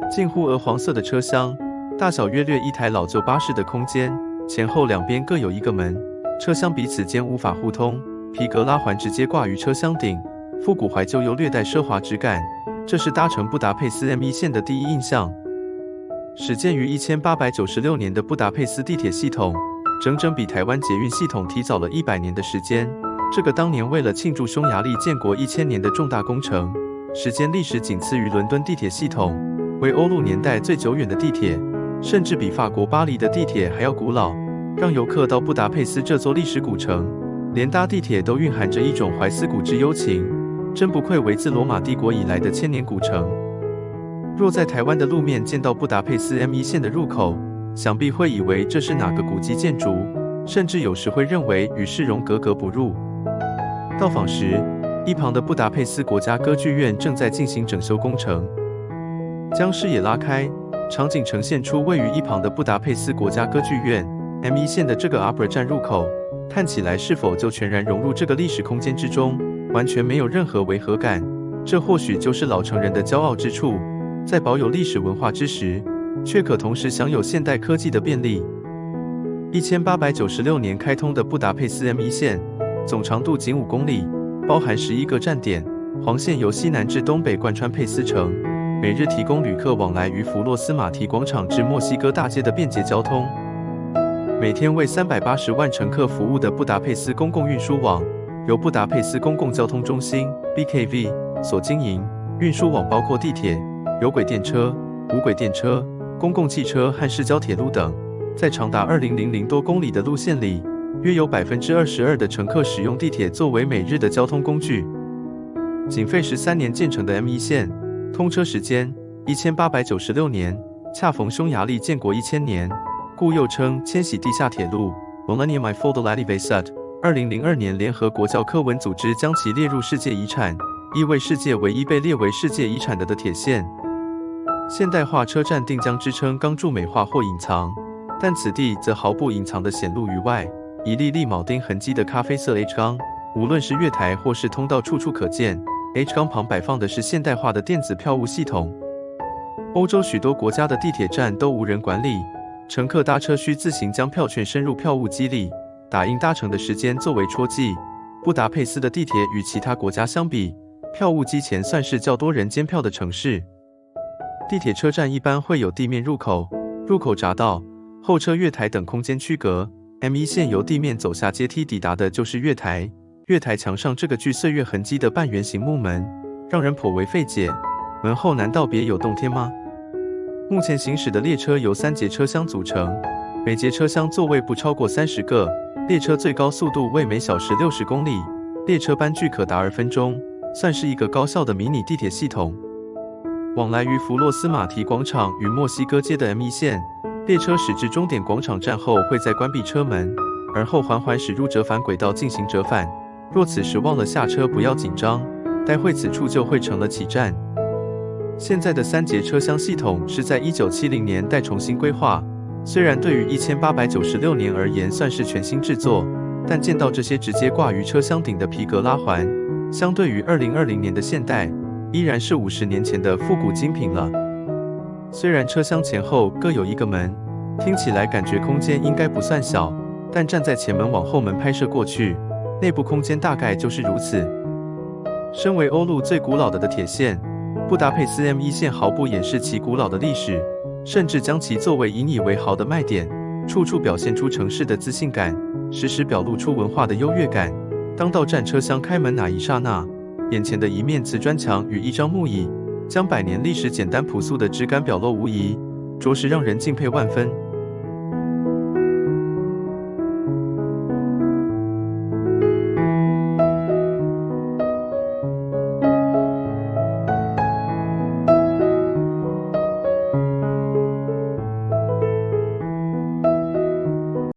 近乎鹅黄色的车厢，大小约略一台老旧巴士的空间，前后两边各有一个门，车厢彼此间无法互通，皮革拉环直接挂于车厢顶，复古怀旧又略带奢华质感。这是搭乘布达佩斯 M1 线的第一印象。始建于1896年的布达佩斯地铁系统，整整比台湾捷运系统提早了100年的时间。这个当年为了庆祝匈牙利建国1000年的重大工程，时间历史仅次于伦敦地铁系统，为欧陆年代最久远的地铁，甚至比法国巴黎的地铁还要古老，让游客到布达佩斯这座历史古城，连搭地铁都蕴含着一种怀思古之幽情，真不愧为自罗马帝国以来的千年古城。若在台湾的路面见到布达佩斯 M1 线的入口，想必会以为这是哪个古迹建筑，甚至有时会认为与市容格格不入。到访时，一旁的布达佩斯国家歌剧院正在进行整修工程，将视野拉开，场景呈现出位于一旁的布达佩斯国家歌剧院 M1 线的这个 Opera 站入口，看起来是否就全然融入这个历史空间之中，完全没有任何违和感。这或许就是老城人的骄傲之处，在保有历史文化之时，却可同时享有现代科技的便利。1896年开通的布达佩斯 M1 线，总长度仅5公里，包含11个站点，黄线由西南至东北贯穿佩斯城，每日提供旅客往来于弗洛斯马蹄广场至墨西哥大街的便捷交通。每天为380万乘客服务的布达佩斯公共运输网，由布达佩斯公共交通中心 BKV 所经营。运输网包括地铁、有轨电车、无轨电车、公共汽车和市郊铁路等。在长达2000多公里的路线里，约有22%的乘客使用地铁作为每日的交通工具。仅费13年建成的 M1 线，通车时间1896年，恰逢匈牙利建国1000年，故又称千禧地下铁路 Millennium Fordoladi-Vesat。2002年，联合国教科文组织将其列入世界遗产，亦为世界唯一被列为世界遗产的铁线。现代化车站定将之称钢铸美化或隐藏，但此地则毫不隐藏地显露于外，一粒粒铆钉痕迹的咖啡色 H 钢，无论是月台或是通道，处处可见。H 钢旁摆放的是现代化的电子票务系统。欧洲许多国家的地铁站都无人管理，乘客搭车需自行将票券伸入票务机里，打印搭乘的时间作为戳记。布达佩斯的地铁与其他国家相比，票务机前算是较多人监票的城市。地铁车站一般会有地面入口、入口匝道、候车月台等空间区隔。M1 线由地面走下阶梯抵达的就是月台，月台墙上这个具岁月痕迹的半圆形木门，让人颇为费解。门后难道别有洞天吗？目前行驶的列车由3节车厢组成，每节车厢座位不超过30个，列车最高速度为每小时60公里，列车班距可达2分钟，算是一个高效的迷你地铁系统。往来于弗洛斯马蹄广场与墨西哥街的 M1 线，列车驶至终点广场站后会再关闭车门，而后缓缓驶入折返轨道进行折返。若此时忘了下车，不要紧张，待会此处就会成了起站。现在的3节车厢系统是在1970年代重新规划，虽然对于1896年而言算是全新制作，但见到这些直接挂于车厢顶的皮革拉环，相对于2020年的现代，依然是50年前的复古精品了。虽然车厢前后各有一个门，听起来感觉空间应该不算小，但站在前门往后门拍摄过去，内部空间大概就是如此。身为欧陆最古老的铁线，布达佩斯 M1 线毫不掩饰其古老的历史，甚至将其作为引以为豪的卖点，处处表现出城市的自信感，时时表露出文化的优越感。当到站车厢开门那一刹那，眼前的一面瓷砖墙与一张木椅，将100年历史简单朴素的质感表露无遗，着实让人敬佩万分。